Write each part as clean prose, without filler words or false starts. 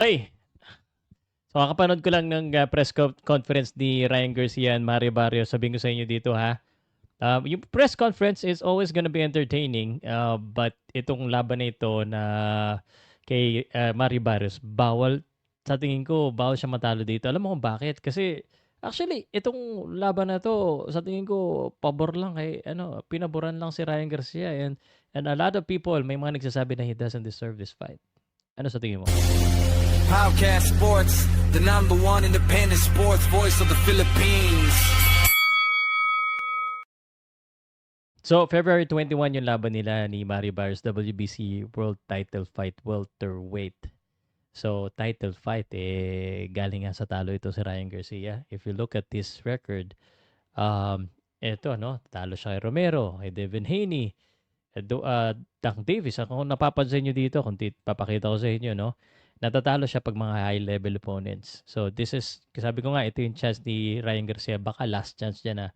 Ay, so kakapanood ko lang ng conference ni Ryan Garcia and Mario Barrios. Sabihin ko sa inyo dito ha. Yung press conference is always gonna be entertaining, but itong laban na ito na kay Mario Barrios, sa tingin ko, bawal siya matalo dito. Alam mo kung bakit? Kasi actually, itong laban na to, sa tingin ko, pabor lang kay, pinaboran lang si Ryan Garcia. And a lot of people, may mga nagsasabi na he doesn't deserve this fight. Ano sa tingin mo? Podcast Sports, the number one independent sports voice of the Philippines. So, February 21 yung laban nila ni Mario Barrios, WBC World Title Fight welterweight. So, title fight, galing nga sa talo ito si Ryan Garcia. If you look at this record, ito, talo siya kay Romero, kay Devin Haney, Tank Davis. Kung napapansin nyo dito, papakita ko sa inyo, natatalo siya pag mga high-level opponents. So, sabi ko nga, ito yung chance ni Ryan Garcia. Baka last chance niya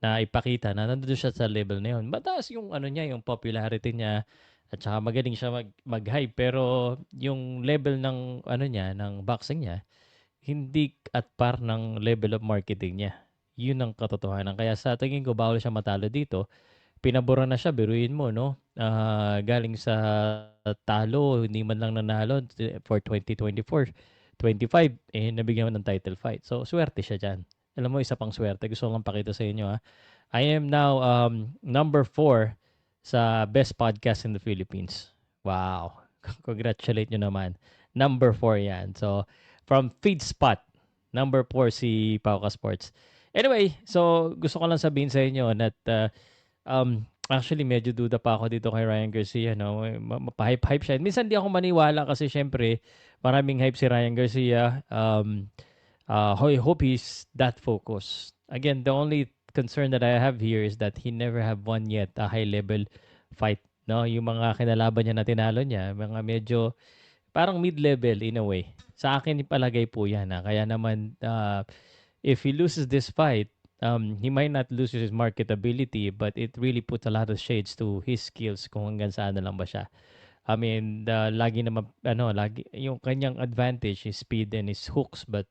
na ipakita na nandun siya sa level na yun. Mataas yung yung popularity niya at saka magaling siya mag-hype, pero yung level ng niya, ng boxing niya, hindi at par ng level of marketing niya. Yun ang katotohanan. Kaya sa tingin ko bawal siya matalo dito. Pinabura na siya, biruin mo, no? Galing sa talo, hindi man lang nanalo for 2024, 25, nabigyan mo ng title fight. So, swerte siya dyan. Alam mo, isa pang swerte. Gusto ko lang pakita sa inyo, ha? I am now number 4 sa best podcast in the Philippines. Wow. Congratulate nyo naman. Number 4 yan. So, from FeedSpot, number 4 si Pauka Sports. Anyway, so gusto ko lang sabihin sa inyo that actually medyo duda pa ako dito kay Ryan Garcia, no? Mapahype-hype siya. Minsan di ako maniwala kasi syempre maraming hype si Ryan Garcia. I hope he's that focused. Again, the only concern that I have here is that he never have won yet a high-level fight. No, yung mga kinalaban niya na tinalo niya, mga medyo parang mid-level in a way. Sa akin, palagay po yan. Kaya naman, if he loses this fight, he might not lose his marketability, but it really puts a lot of shades to his skills kung hanggang saan na lang ba siya. I mean, lagi naman, lagi, yung kanyang advantage is speed and his hooks, but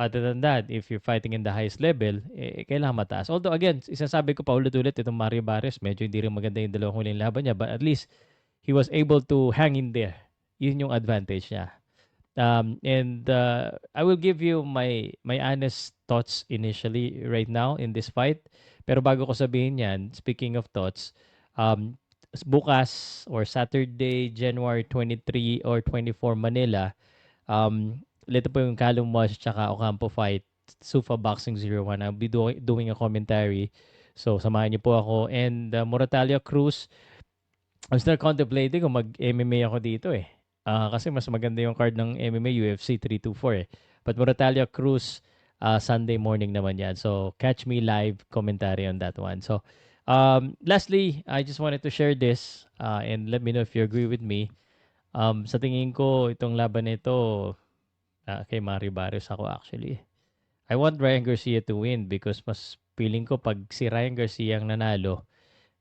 other than that, if you're fighting in the highest level, kailangan mataas. Although, again, isasabi ko pa ulit-ulit, itong Mario Barrios, medyo hindi rin maganda yung dalawang huling laban niya, but at least, he was able to hang in there. Yun yung advantage niya. And I will give you my honest thoughts initially right now in this fight. Pero bago ko sabihin yan, speaking of thoughts, bukas or Saturday, January 23 or 24, Manila, ito po yung Callum Walsh tsaka Ocampo fight, Sufa Boxing 01. I'll be doing a commentary. So, samahan niyo po ako. And Moratalia Cruz, I'm still contemplating kung mag-MMA ako dito kasi mas maganda yung card ng MMA UFC 324 But Moratalia Cruz, Sunday morning naman yan. So, catch me live commentary on that one. So, lastly, I just wanted to share this and let me know if you agree with me. Sa tingin ko, itong laban nito, kay Mario Barrios ako actually. I want Ryan Garcia to win because mas feeling ko pag si Ryan Garcia ang nanalo,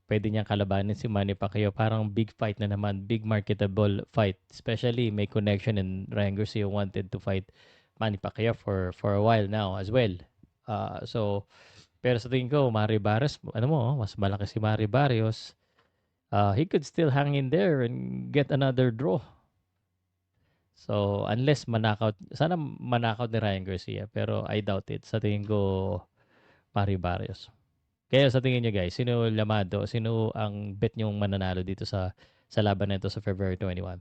pwede niyang kalabanin si Manny Pacquiao. Parang big fight na naman, big marketable fight. Especially may connection and Ryan Garcia wanted to fight Manny Pacquiao for a while now as well. So, pero sa tingin ko, Mario Barrios, mas malaki si Mario Barrios. He could still hang in there and get another draw. So, unless sana manakaut ni Ryan Garcia, pero I doubt it. Sa tingin ko, Mario Barrios. Kaya sa tingin niyo guys, sino lamado, sino ang bet niyong mananalo dito sa laban na ito sa February 21?